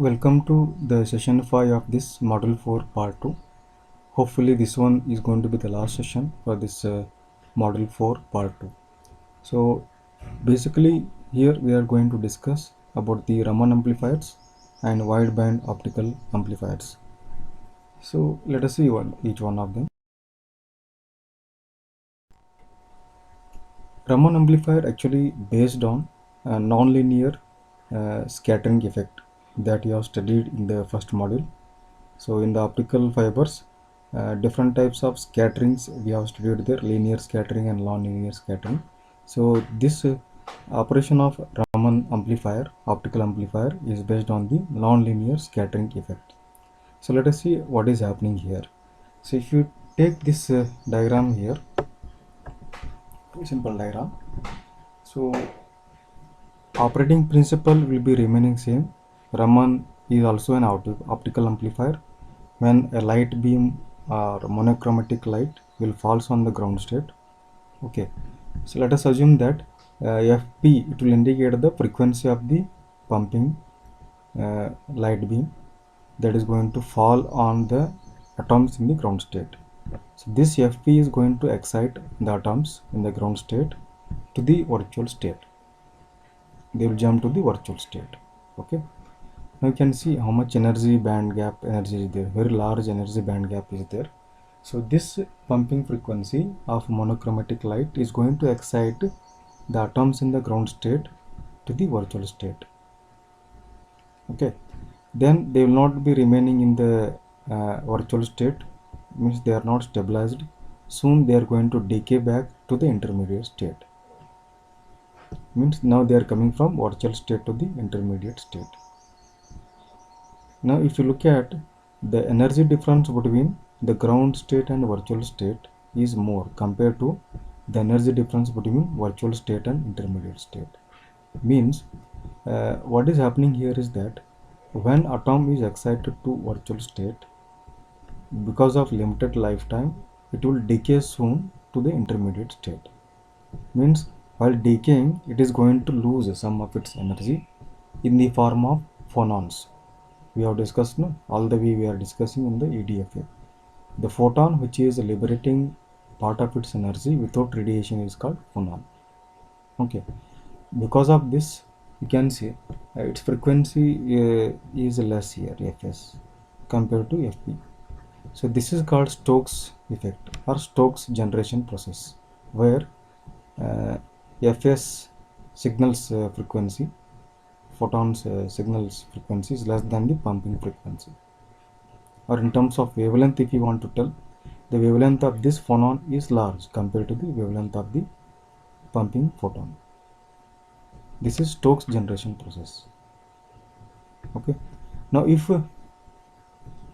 Welcome to the session 5 of this module 4 part 2. Hopefully this one is going to be the last session for this module 4 part 2. So basically here we are going to discuss about the Raman amplifiers and wideband optical amplifiers. So let us see each one of them. Raman amplifier actually based on a nonlinear scattering effect that you have studied in the first module. So in the optical fibers, different types of scatterings we have studied there, linear scattering and non-linear scattering. So this operation of Raman amplifier, optical amplifier, is based on the non-linear scattering effect. So let us see what is happening here. So if you take this diagram here, simple diagram. So operating principle will be remaining same. Raman is also an optical amplifier. When a light beam or monochromatic light will falls on the ground state. Okay, so let us assume that Fp, it will indicate the frequency of the pumping light beam that is going to fall on the atoms in the ground state. So this Fp is going to excite the atoms in the ground state to the virtual state. They will jump to the virtual state. Okay, now you can see how much energy band gap energy is there. Very large energy band gap is there. So this pumping frequency of monochromatic light is going to excite the atoms in the ground state to the virtual state. Okay, then they will not be remaining in the virtual state, means they are not stabilized. Soon they are going to decay back to the intermediate state. Means now they are coming from virtual state to the intermediate state. Now if you look at the energy difference between the ground state and virtual state is more compared to the energy difference between virtual state and intermediate state. Means what is happening here is that when atom is excited to virtual state, because of limited lifetime, it will decay soon to the intermediate state. Means while decaying, it is going to lose some of its energy in the form of phonons. We have discussed, no? All the way we are discussing in the EDFA. The photon which is liberating part of its energy without radiation is called phonon. Okay, because of this you can see its frequency is less here, Fs, compared to Fp. So this is called Stokes effect or Stokes generation process, where Fs signals frequency, photons signals frequency is less than the pumping frequency. Or in terms of wavelength, if you want to tell, the wavelength of this phonon is large compared to the wavelength of the pumping photon. This is Stokes generation process. Okay, now if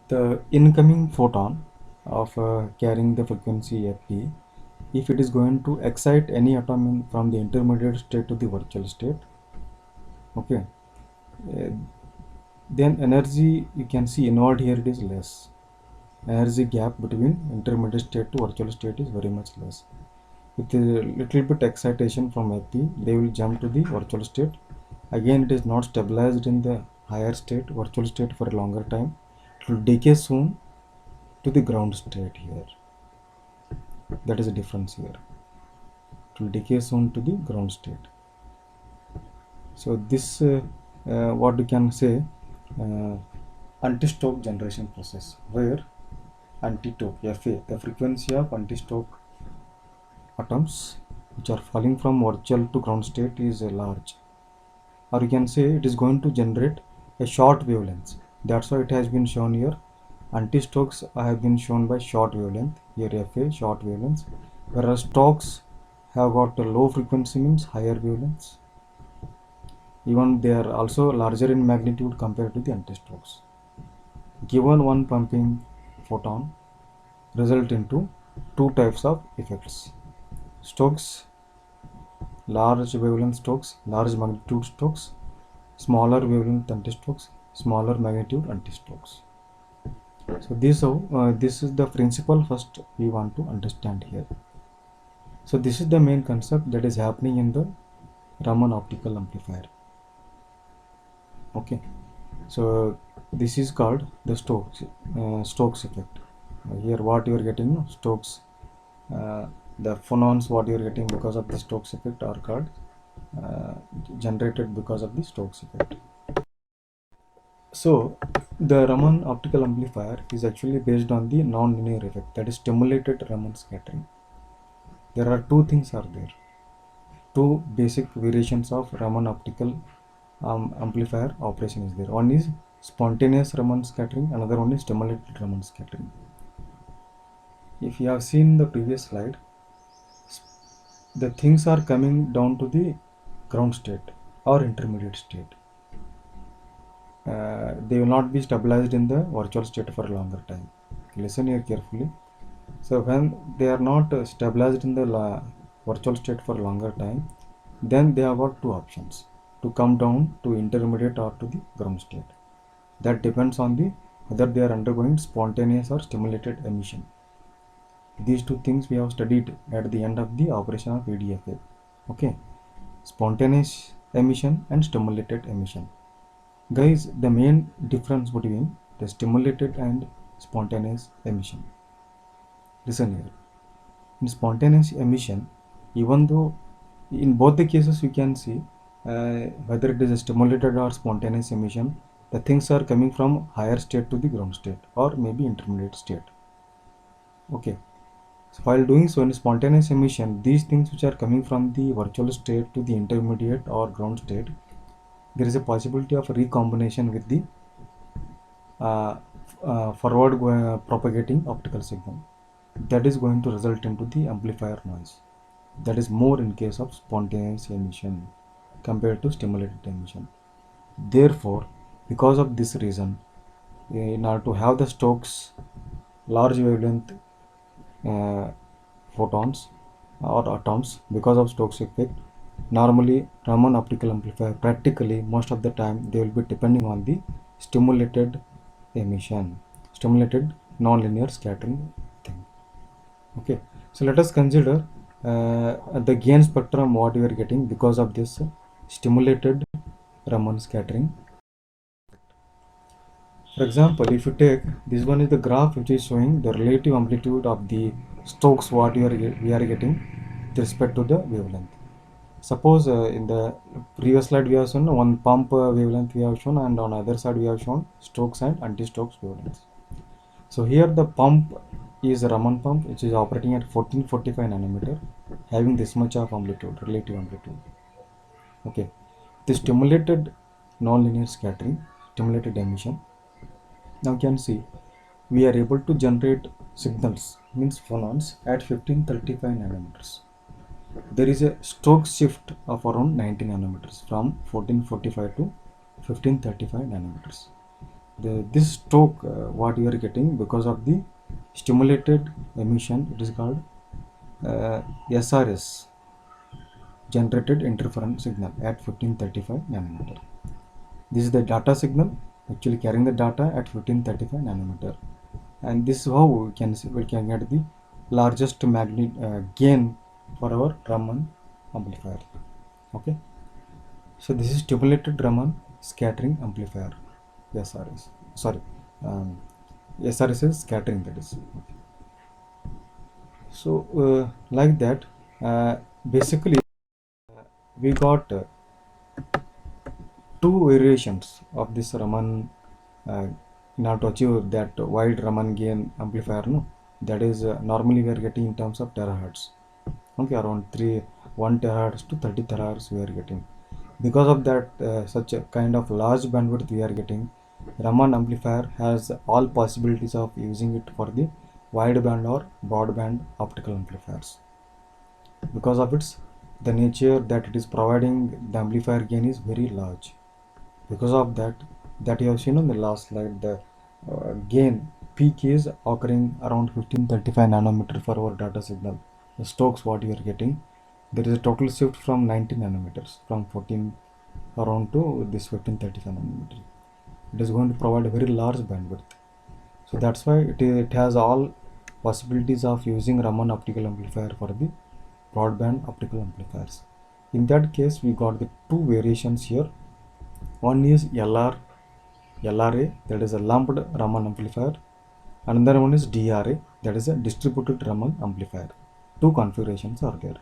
the incoming photon of carrying the frequency Fp, if it is going to excite any atom from the intermediate state to the virtual state, okay, then energy, you can see involved here, it is less. Energy gap between intermediate state to virtual state is very much less. With a little bit excitation from Fp, they will jump to the virtual state. Again, it is not stabilized in the higher state, virtual state, for a longer time. It will decay soon to the ground state here. That is the difference here. It will decay soon to the ground state. So this what you can say, anti-Stokes generation process, where anti-Stokes, Fa, the frequency of anti-Stokes atoms which are falling from virtual to ground state is large, or you can say it is going to generate a short wavelength. That's why it has been shown here. Anti-Stokes have been shown by short wavelength, here Fa, short wavelengths, whereas Stokes have got a low frequency, means higher wavelengths. Even they are also larger in magnitude compared to the anti-Stokes. Given one pumping photon result into two types of effects: Stokes, large wavelength Stokes, large magnitude Stokes; smaller wavelength anti-Stokes, smaller magnitude anti-Stokes. So this is the principle first we want to understand here. So this is the main concept that is happening in the Raman optical amplifier. Okay, So this is called the Stokes effect. Here what you are getting, Stokes, the phonons what you are getting because of the Stokes effect are called uh, generated because of the Stokes effect. So the Raman optical amplifier is actually based on the non-linear effect, that is stimulated Raman scattering. There are two things are there, two basic variations of Raman optical amplifier operation is there. One is spontaneous Raman scattering, another one is stimulated Raman scattering. If you have seen the previous slide, the things are coming down to the ground state or intermediate state. They will not be stabilized in the virtual state for a longer time. Listen here carefully. So when they are not stabilized in the virtual state for a longer time, then they have got two options, to come down to intermediate or to the ground state. That depends on the whether they are undergoing spontaneous or stimulated emission. These two things we have studied at the end of the operation of ADFA. Okay, spontaneous emission and stimulated emission. Guys, the main difference between the stimulated and spontaneous emission. Listen here. In spontaneous emission, even though in both the cases you can see whether it is a stimulated or spontaneous emission, the things are coming from higher state to the ground state or maybe intermediate state. Okay. So while doing so in spontaneous emission, these things which are coming from the virtual state to the intermediate or ground state, there is a possibility of recombination with the forward propagating optical signal. That is going to result into the amplifier noise. That is more in case of spontaneous emission compared to stimulated emission. Therefore, because of this reason, in order to have the Stokes large wavelength photons or atoms, because of Stokes effect, normally Raman optical amplifier practically most of the time they will be depending on the stimulated emission, stimulated non-linear scattering thing. Okay, so let us consider the gain spectrum what we are getting because of this stimulated Raman scattering. For example, if you take this one is the graph which is showing the relative amplitude of the Stokes what we are getting with respect to the wavelength. Suppose in the previous slide we have shown one pump wavelength we have shown, and on other side we have shown Stokes and anti-Stokes wavelengths. So here the pump is a Raman pump which is operating at 1445 nanometer, having this much of amplitude, relative amplitude. Okay, the stimulated non-linear scattering, stimulated emission. Now you can see we are able to generate signals, means phonons, at 1535 nanometers. There is a Stokes shift of around 90 nanometers from 1445 to 1535 nanometers. This Stoke what you are getting because of the stimulated emission, it is called SRS, generated interference signal at 1535 nanometer. This is the data signal actually carrying the data at 1535 nanometer, and this is how we can get the largest gain for our Raman amplifier. Okay, so this is stimulated Raman scattering amplifier, SRS. Sorry, SRS is scattering, that is. So like that, basically we got two variations of this Raman in order to achieve that wide Raman gain amplifier. No, that is normally we are getting in terms of terahertz. Okay, around 1 terahertz to 30 terahertz we are getting. Because of that, such a kind of large bandwidth we are getting, Raman amplifier has all possibilities of using it for the wideband or broadband optical amplifiers. Because of its the nature that it is providing, the amplifier gain is very large. Because of that you have seen on the last slide, the gain peak is occurring around 1535 nanometer for our data signal. The Stokes what you are getting, there is a total shift from 90 nanometers from 14 around to this 1535 nanometer. It is going to provide a very large bandwidth. So that's why it has all possibilities of using Raman optical amplifier for the broadband optical amplifiers. In that case, we got the two variations here. One is LR LRA, that is a lumped Raman amplifier. Another one is DRA, that is a distributed Raman amplifier. Two configurations are there.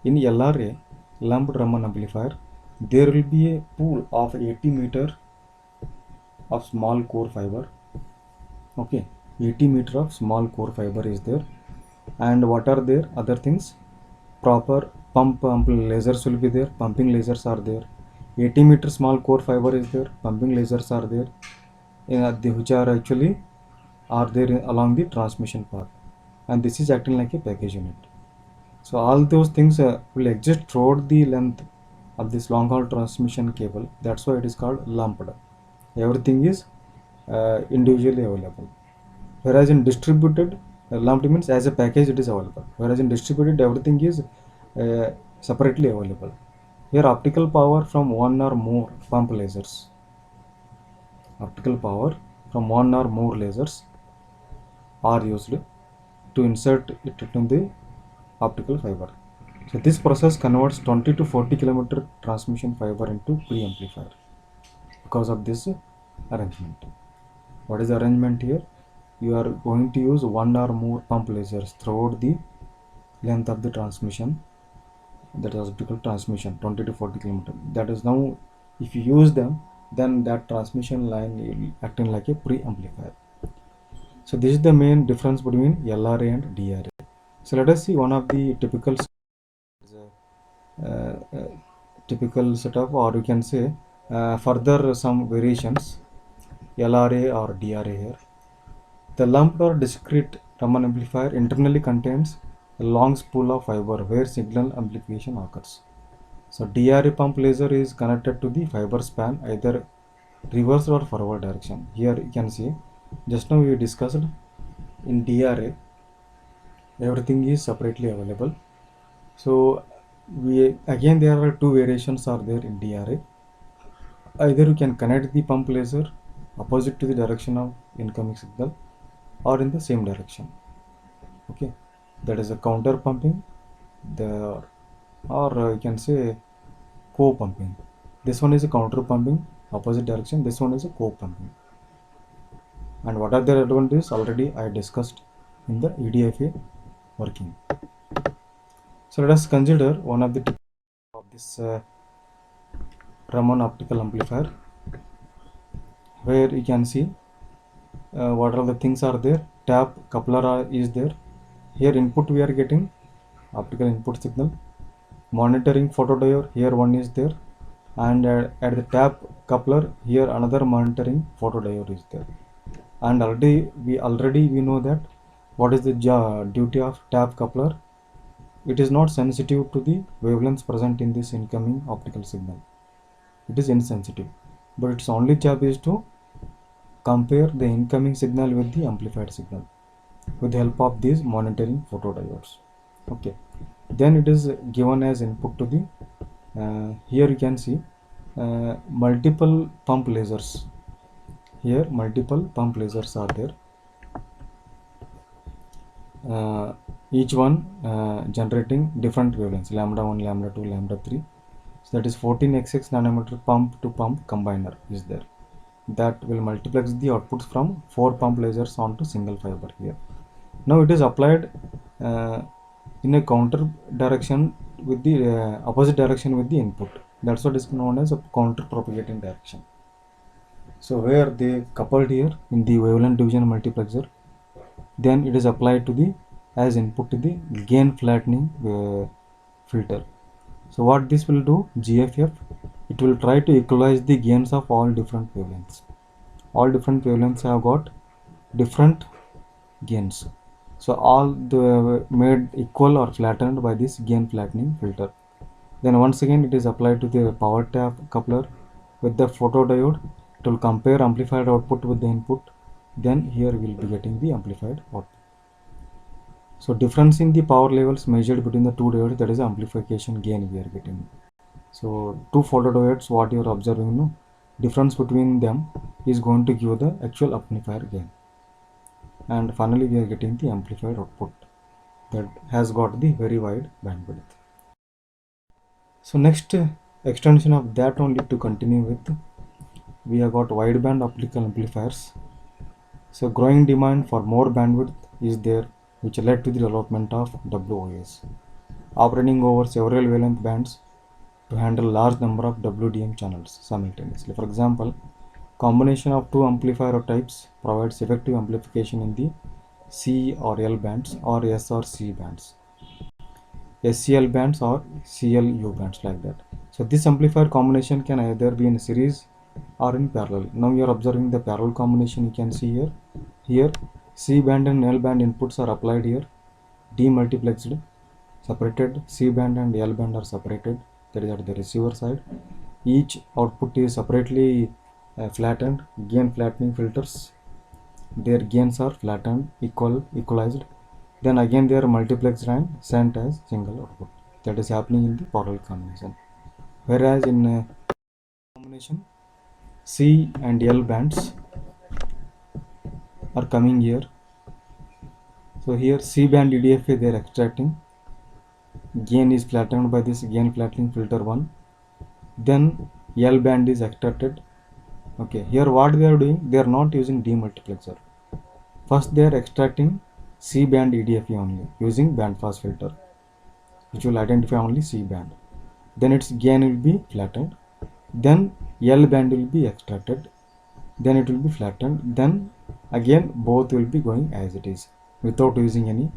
In LRA, lumped Raman amplifier, there will be a pool of 80 meter of small core fiber. Okay, 80 meter of small core fiber is there. And what are there? Other things, proper pump lasers will be there, pumping lasers are there. 80 meter small core fiber is there, pumping lasers are there, which are actually are there along the transmission path, and this is acting like a package unit. So all those things will exist throughout the length of this long haul transmission cable. That's why it is called lumped. Everything is individually available. Whereas in distributed, lumped means as a package it is available. Whereas in distributed, everything is separately available. Here optical power from one or more pump lasers. Optical power from one or more lasers are used to insert it into the optical fiber. So this process converts 20 to 40 kilometer transmission fiber into preamplifier because of this arrangement. What is the arrangement here? You are going to use one or more pump lasers throughout the length of the transmission, that is optical transmission, 20 to 40 kilometer. That is, now if you use them, then that transmission line will acting like a preamplifier. So this is the main difference between LRA and DRA. So let us see one of the typical typical setup, or you can say further some variations LRA or DRA here. The lumped or discrete Raman amplifier internally contains a long spool of fiber where signal amplification occurs. So DRA pump laser is connected to the fiber span either reverse or forward direction. Here you can see, just now we discussed in DRA everything is separately available. So again there are two variations are there in DRA. Either you can connect the pump laser opposite to the direction of incoming signal or in the same direction. Okay, that is a counter pumping, or you can say co-pumping. This one is a counter pumping opposite direction, this one is a co-pumping. And what are their advantages? Already I discussed in the EDFA working. So let us consider one of the tips of this Raman optical amplifier, where you can see what are the things are there. Tap coupler is there. Here input we are getting optical input signal. Monitoring photodiode, here one is there, and at the tap coupler here another monitoring photodiode is there. And already we know that what is the duty of tap coupler. It is not sensitive to the wavelengths present in this incoming optical signal. It is insensitive, but its only job is to compare the incoming signal with the amplified signal with the help of these monitoring photodiodes. Okay, then it is given as input to the here you can see multiple pump lasers. Here multiple pump lasers are there, each one generating different wavelengths, lambda 1, lambda 2, lambda 3. So that is 14xx nanometer pump to pump combiner is there, that will multiplex the outputs from 4 pump lasers onto single fiber here. Now it is applied in a counter direction with the opposite direction with the input. That's what is known as a counter propagating direction. So where they coupled here in the wavelength division multiplexer, then it is applied to the as input to the gain flattening filter. So what this will do, GFF, it will try to equalize the gains of all different wavelengths. All different wavelengths have got different gains. So all the made equal or flattened by this gain flattening filter. Then once again it is applied to the power tap coupler with the photodiode. It will compare amplified output with the input. Then here we will be getting the amplified output. So difference in the power levels measured between the two diodes, that is amplification gain we are getting. So two photodiodes, what you are observing, no, difference between them is going to give the actual amplifier gain. And finally we are getting the amplified output that has got the very wide bandwidth. So next extension of that only to continue with, we have got wideband optical amplifiers. So growing demand for more bandwidth is there, which led to the development of WOAs, operating over several wavelength bands to handle large number of WDM channels simultaneously. For example, combination of two amplifier types provides effective amplification in the C or L bands or S or C bands, SCL bands or CLU bands, like that. So this amplifier combination can either be in series or in parallel. Now you are observing the parallel combination. You can see here. Here C band and L band inputs are applied here, demultiplexed, separated. C band and L band are separated. That is at the receiver side. Each output is separately flattened. Gain flattening filters. Their gains are flattened, equalized. Then again they are multiplexed and sent as single output. That is happening in the parallel combination. Whereas in combination, C and L bands are coming here. So here C band EDFA they are extracting. Gain is flattened by this gain flattening filter 1. Then L band is extracted. Okay, here what they are doing, they are not using demultiplexer. First they are extracting C band EDFA only using band pass filter, which will identify only C band. Then its gain will be flattened. Then L band will be extracted. Then it will be flattened. Then again both will be going as it is without using any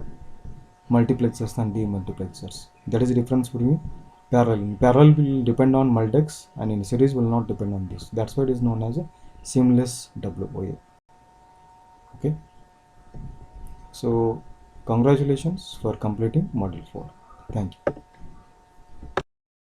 multiplexers and demultiplexers. That is the difference between parallel. In parallel will depend on multiplexers and in series will not depend on this. That's why it is known as a seamless WOA. Okay. So congratulations for completing module 4. Thank you.